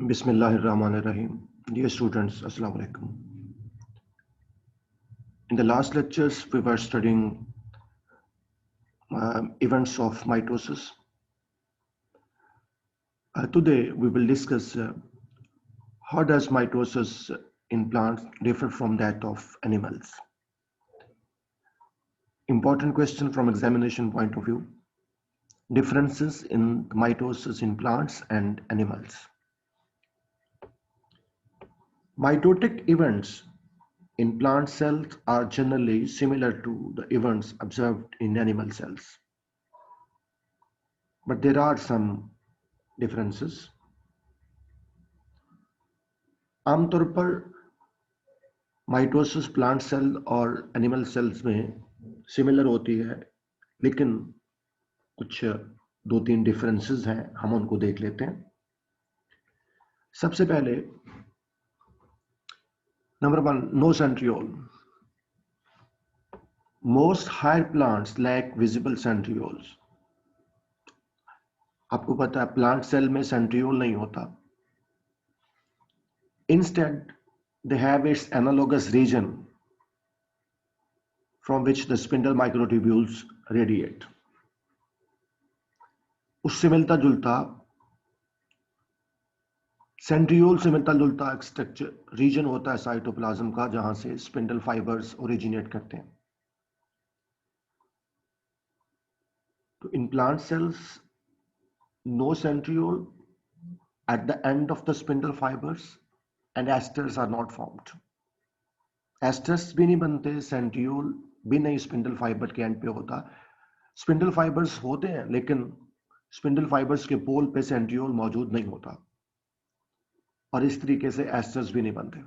Bismillahirrahmanirrahim. Dear students, Assalamu alaikum. In the last lectures, we were studying events of mitosis. Today, we will discuss how does mitosis in plants differ from that of animals. Important question from examination point of view. Differences in mitosis in plants and animals. Mitotic events in plant cells are generally similar to the events observed in animal cells. But there are some differences. आमतौर पर mitosis plant cell और animal cells में similar होती है, लेकिन कुछ दो तीन डिफरेंसेस हैं, हम उनको देख लेते हैं. सबसे पहले number 1, no centriole. Most higher plants lack visible centrioles. आपको पता है प्लांट सेल में सेंट्रियोल नहीं होता. Instead, they have its analogous region from which the spindle microtubules radiate. उससे मिलता जुलता सेंट्रियोल से मिलता जुलता एक स्ट्रक्चर रीजन होता है साइटोप्लाज्म का, जहां से स्पिंडल फाइबर्स ओरिजिनेट करते हैं. तो in plant cells no centriole at the end of the spindle fibers and esters are not formed. Esters भी नहीं बनते, सेंट्रियोल भी नहीं स्पिंडल फाइबर के एंड पे होता. स्पिंडल फाइबर्स होते हैं, लेकिन स्पिंडल फाइबर्स के पोल पे सेंट्रियोल मौजूद नहीं होता, और इस तरीके से एस्टर्स भी नहीं बनते.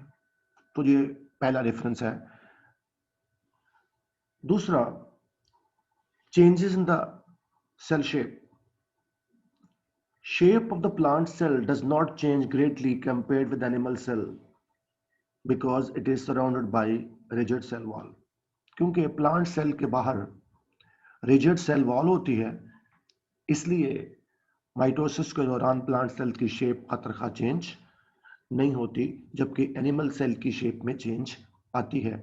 तो ये पहला डिफरेंस है. दूसरा, changes in the cell shape. Shape of the plant cell does not change greatly compared with animal cell because it is surrounded by rigid cell wall. क्योंकि प्लांट सेल के बाहर रिजिड सेल वॉल होती है, इसलिए mitosis के दौरान plant cell की shape खतरखा चेंज नहीं होती, जबकि एनिमल सेल की शेप में चेंज आती है.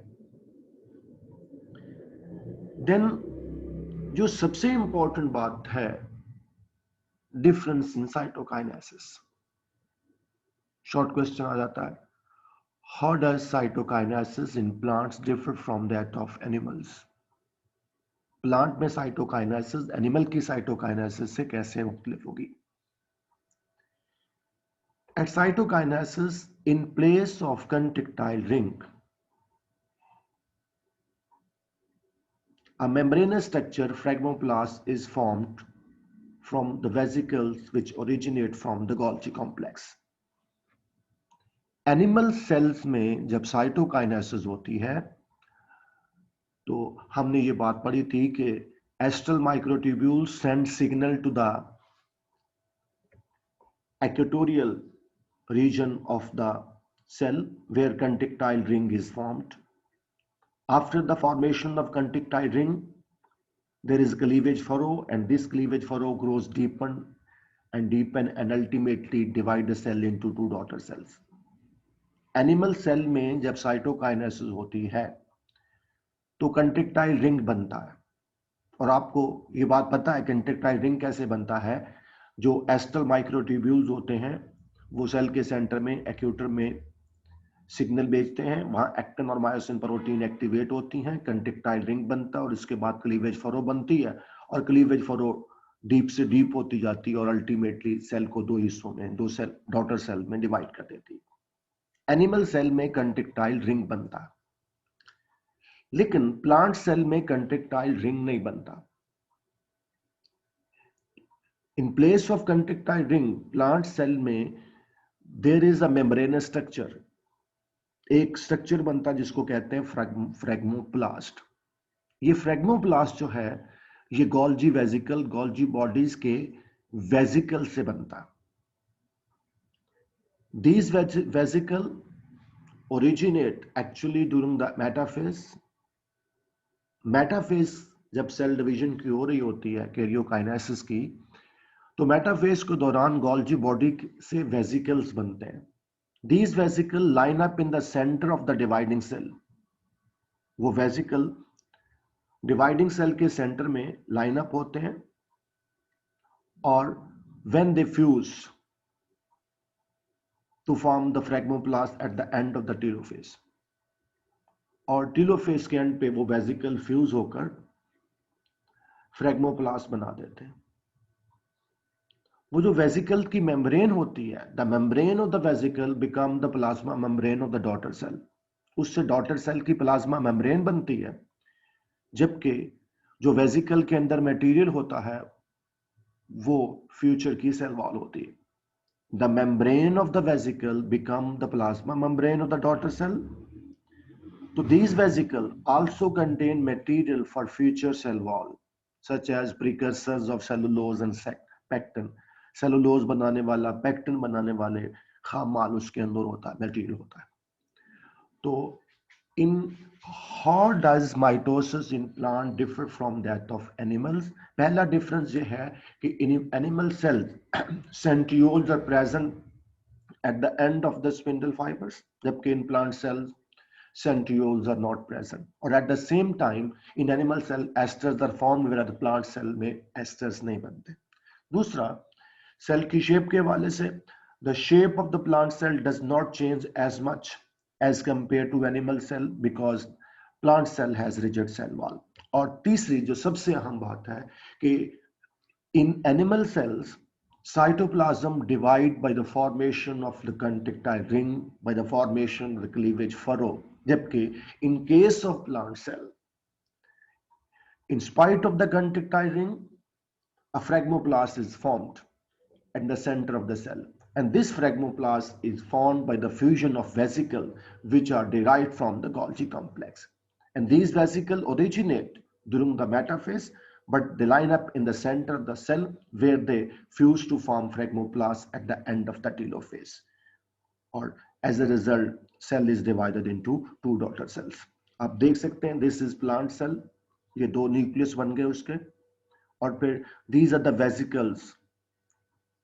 देन जो सबसे इंपॉर्टेंट बात है, difference in cytokinesis. Short question आ जाता है, how does cytokinesis in plants differ from that of animals. Plant में साइटोकाइनेसिस एनिमल की साइटोकाइनेसिस से कैसे मुख्तलिफ होगी. At cytokinesis in place of contractile ring a membranous structure phragmoplast is formed from the vesicles which originate from the Golgi complex. Animal cells में जब cytokinesis होती है, तो हमने ये बात पढ़ी थी कि astral microtubules send signal to the equatorial region of the cell where contractile ring is formed. After the formation of contractile ring, there is cleavage furrow, and this cleavage furrow grows deepen and ultimately divide the cell into two daughter cells. Animal cell में जब cytokinesis होती है तो contractile ring बनता है, और आपको ये बात पता है कंट्रैक्टाइल रिंग कैसे बनता है. जो एस्ट्रल माइक्रोट्यूब्यूल्स होते हैं वो सेल के सेंटर में एक्यूटर में सिग्नल भेजते हैं, वहां एक्टिन और मायोसिन प्रोटीन एक्टिवेट होती हैं, कंट्रैक्टाइल रिंग बनता है, और इसके बाद क्लीवेज फरो बनती है, और क्लीवेज फरो डीप से डीप होती जाती है और अल्टीमेटली सेल को दो हिस्सों में, दो सेल डॉटर सेल में डिवाइड कर देती है. एनिमल सेल में कंट्रैक्टाइल रिंग बनता है, लेकिन प्लांट सेल में कंट्रैक्टाइल रिंग नहीं बनता. In place of contractile ring plant cell में there is a membranous structure. एक स्ट्रक्चर बनता जिसको कहते हैं फ्रैग्मोप्लास्ट. ये फ्रैग्मोप्लास्ट जो है ये गोल्जी वेजिकल, गोल्जी बॉडीज के वेजिकल से बनता. These vesicle originate actually during the metaphase. Metaphase जब सेल डिवीजन की हो रही होती है कैरियोकाइनेसिस की, तो मेटाफेज के दौरान गोल्जी बॉडी से वेसिकल्स बनते हैं. These vesicles line up in the center of the dividing cell. वो वेसिकल डिवाइडिंग सेल के सेंटर में लाइन अप होते हैं और when they fuse to form the phragmoplast at the end of the telophase. और telophase के and पे वो वेसिकल फ्यूज होकर फ्रैग्मोप्लास्ट बना देते हैं. वो जो वेसिकल की मेम्ब्रेन होती है, the membrane of the vesicle become the plasma membrane of the daughter cell. उससे डॉटर सेल की प्लाज्मा मेम्ब्रेन बनती है, जबकि जो वेसिकल के अंदर मटेरियल होता है वो फ्यूचर की सेल वॉल होती है. The membrane of the vesicle become the plasma membrane of the daughter cell. So these vesicles also contain material for future cell wall, such as precursors of cellulose and pectin. Cellulose बनाने वाला, pectin बनाने वाले खाम माल उसके अंदर होता है, material होता है. तो in how does mitosis in plant differ from that of animals? पहला difference ये है कि in animal cells centrioles are present at the end of the spindle fibers, जबकि in plant cells centrioles are not present. Or at the same time, in animal cell, esters are formed, whereas the plant cell में esters नहीं बनते. दूसरा, cell की shape के हवाले से, the shape of the plant cell does not change as much as compared to animal cell because plant cell has rigid cell wall. और तीसरी जो सबसे अहम बात है कि in animal cells, cytoplasm divide by the formation of the contractile ring, by the formation of the cleavage furrow. जबकि in case of plant cell, in spite of the contractile ring, a phragmoplast is formed at the center of the cell. And this phragmoplast is formed by the fusion of vesicles which are derived from the Golgi complex. And these vesicles originate during the metaphase, but they line up in the center of the cell where they fuse to form phragmoplast at the end of the telophase. Or as a result, cell is divided into two daughter cells. आप देख सकते हैं, this is plant cell, ये दो nucleus बन गए उसके, और फिर these are the vesicles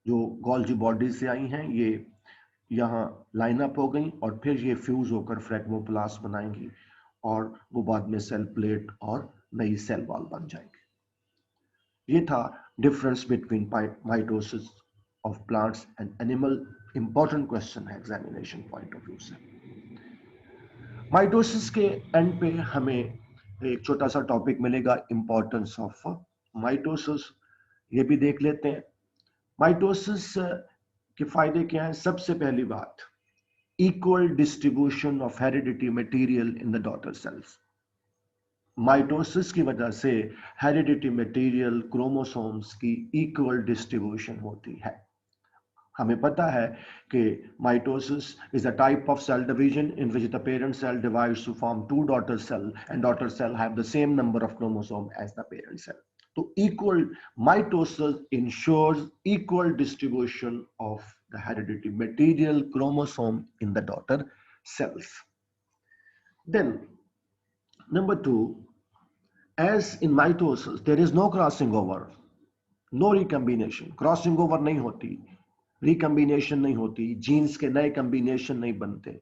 जो गोल्जी बॉडी से आई हैं, ये यहाँ लाइन अप हो गई और फिर ये फ्यूज होकर फ्रैग्मोप्लास्ट बनाएंगी और वो बाद में सेल प्लेट और नई सेल वॉल बन जाएंगे. ये था difference between mitosis of plants and animal. Important question है एग्जामिनेशन पॉइंट ऑफ व्यू से. माइटोसिस के एंड पे हमें एक छोटा सा टॉपिक मिलेगा, इंपॉर्टेंस ऑफ माइटोसिस. ये भी देख लेते हैं. माइटोसिस के फायदे क्या हैं? सबसे पहली बात, equal distribution of heredity material in the daughter cells. Mitosis की वजह से हेरिडिटी मटेरियल क्रोमोसोम्स की इक्वल डिस्ट्रीब्यूशन होती है. हमें पता है कि mitosis is a type of cell division in which the parent cell divides to form two daughter cell and daughter cell have the same number of chromosome as the parent cell. तो equal mitosis ensures equal distribution of the heredity material chromosome in the daughter cells. Then number 2, as in mitosis there is no crossing over, no recombination. Crossing over नहीं होती, recombination नहीं होती, genes के नए combination नहीं बनते,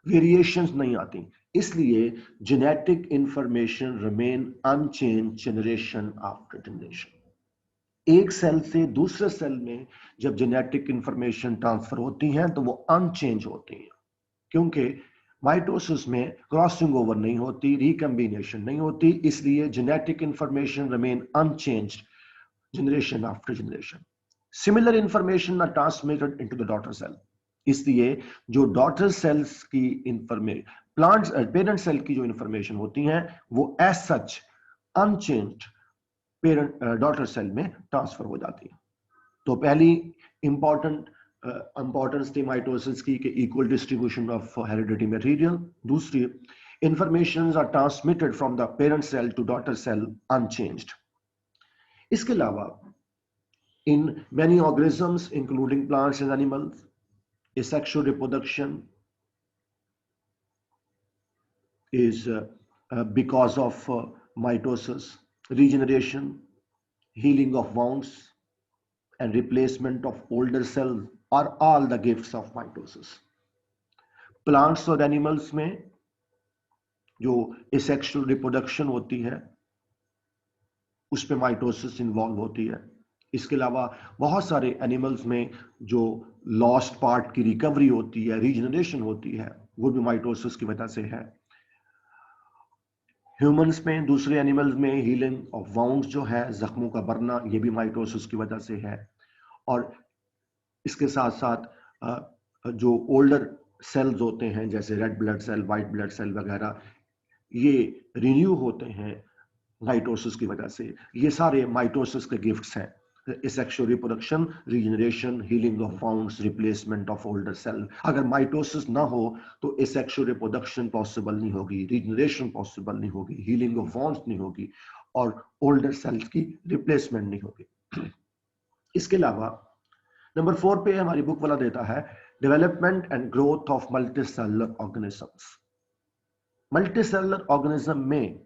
variations नहीं आती, इसलिए genetic information remain unchanged generation after generation. एक सेल से दूसरे सेल में जब जेनेटिक इंफॉर्मेशन ट्रांसफर होती हैं तो वो अनचेंज होती हैं, क्योंकि माइटोसिस में क्रॉसिंग ओवर नहीं होती, रिकम्बिनेशन नहीं होती, इसलिए genetic information remain unchanged generation after generation. Similar information are transmitted into the daughter cell, इसलिए जो डॉटर सेल्स की इंफॉर्मेशन, प्लांट्स पेरेंट सेल की जो इंफॉर्मेशन होती हैं वो as such unchanged parent daughter cell में ट्रांसफर हो जाती है. तो पहली इंपॉर्टेंस थी माइटोसिस की कि equal distribution of heredity material. दूसरी, information are transmitted from the parent cell to daughter cell unchanged. इसके अलावा in many organisms including plants and animals, asexual reproduction is because of mitosis, regeneration, healing of wounds, and replacement of older cells are all the gifts of mitosis. Plants और animals में जो asexual reproduction होती है उस पे mitosis involve होती है। इसके अलावा बहुत सारे एनिमल्स में जो लॉस्ट पार्ट की रिकवरी होती है, रीजनरेशन होती है, वो भी माइटोसिस की वजह से है। ह्यूमंस में, दूसरे एनिमल्स में हीलिंग ऑफ वाउंड्स जो है, जख्मों का भरना, ये भी माइटोसिस की वजह से है। और इसके साथ साथ जो ओल्डर सेल्स होते हैं जैसे red blood cell, white blood cell वगैरह, ये रिन्यू होते हैं माइटोसिस की वजह से। ये सारे माइटोसिस के गिफ्ट्स हैं। Asexual reproduction, regeneration, healing of wounds, replacement of older cell. अगर माइटोसिस ना हो तो एसेक्सुअल रिप्रोडक्शन पॉसिबल नहीं होगी, रीजनरेशन पॉसिबल नहीं होगी, हीलिंग ऑफ वाउंड्स नहीं होगी और ओल्डर सेल्स की रिप्लेसमेंट नहीं होगी। इसके अलावा नंबर 4 पे हमारी बुक वाला देता है development and growth of multicellular organisms. Multicellular organism में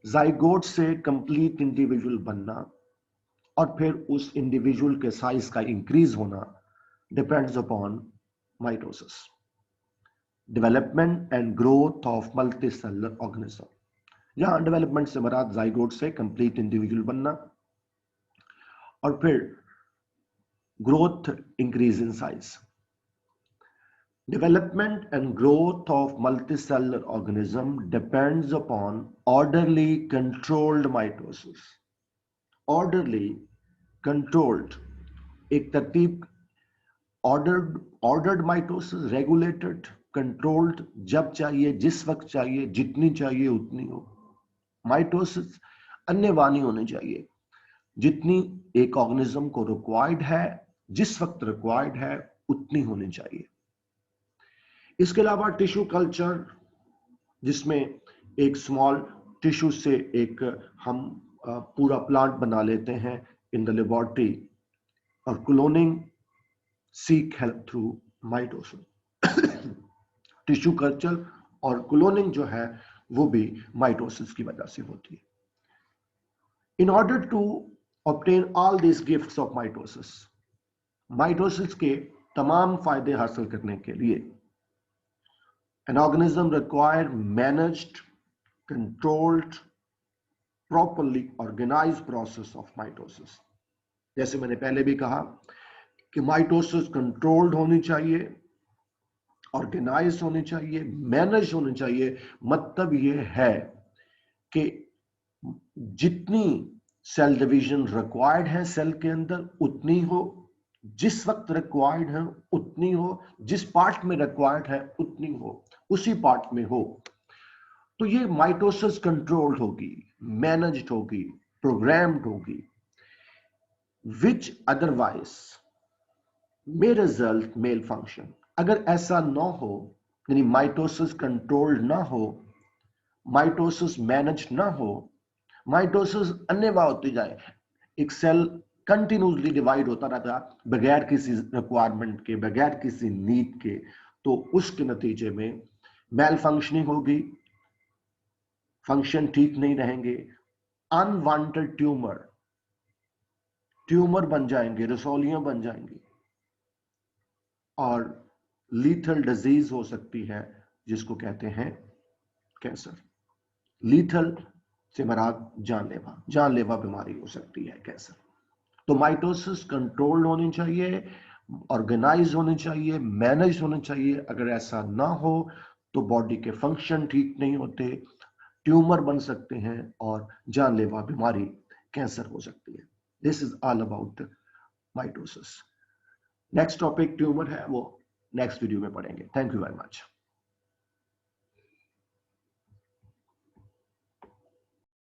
जाइगोट से कंप्लीट इंडिविजुअल बनना और फिर उस इंडिविजुअल के साइज का इंक्रीज होना depends upon mitosis. Development and growth of multicellular organism, यहां डेवलपमेंट से मुराद जाइगोट से कंप्लीट इंडिविजुअल बनना और फिर growth increase in size. Development and growth of multicellular organism depends upon orderly controlled mitosis. Orderly controlled, एक तरतीब, ordered mitosis, regulated, controlled, जब चाहिए, जिस वक्त चाहिए, जितनी चाहिए उतनी हो। माइटोसिस अन्यवानी होनी चाहिए, जितनी एक ऑर्गेनिज्म को रिक्वायर्ड है, जिस वक्त रिक्वायर्ड है, उतनी होनी चाहिए। इसके अलावा टिश्यू कल्चर, जिसमें एक स्मॉल टिश्यू से एक हम पूरा प्लांट बना लेते हैं इन द लेबोरेटरी, और cloning seek help through mitosis. Tissue culture और क्लोनिंग जो है वो भी माइटोसिस की वजह से होती है। In order to obtain all these gifts of mitosis, mitosis के तमाम फायदे हासिल करने के लिए an organism require managed, controlled, properly organized process of mitosis. जैसे मैंने पहले भी कहा कि माइटोसिस कंट्रोल्ड होनी चाहिए, ऑर्गेनाइज होनी चाहिए, मैनेज होनी चाहिए। मतलब ये है कि जितनी सेल डिवीजन रिक्वायर्ड है सेल के अंदर उतनी हो, जिस वक्त रिक्वायर्ड है उतनी हो, जिस पार्ट में रिक्वायर्ड है उतनी हो, उसी पार्ट में हो। तो ये माइटोसिस कंट्रोल्ड होगी, मैनेज्ड होगी, प्रोग्राम्ड होगी, which otherwise may result malfunction. अगर ऐसा ना हो, यानी माइटोसिस कंट्रोल्ड ना हो, माइटोसिस मैनेज ना हो, माइटोसिस अन्यथा होती जाए, एक सेल कंटिन्यूसली डिवाइड होता रहता बगैर किसी रिक्वायरमेंट के, बगैर किसी नीड के, तो उसके नतीजे में मेल फंक्शनिंग होगी, फंक्शन ठीक नहीं रहेंगे, अनवांटेड ट्यूमर बन जाएंगे, रसौलियां बन जाएंगी और लीथल डिजीज हो सकती है जिसको कहते हैं कैंसर। लीथल से मराद जानलेवा बीमारी हो सकती है कैंसर। तो माइटोसिस कंट्रोल्ड होनी चाहिए, ऑर्गेनाइज होनी चाहिए, मैनेज होनी चाहिए। अगर ऐसा ना हो तो बॉडी के फंक्शन ठीक नहीं होते, ट्यूमर बन सकते हैं और जानलेवा बीमारी कैंसर हो सकती है। This is all about mitosis. Next topic tumour है, वो नेक्स्ट वीडियो में पढ़ेंगे। Thank you very much.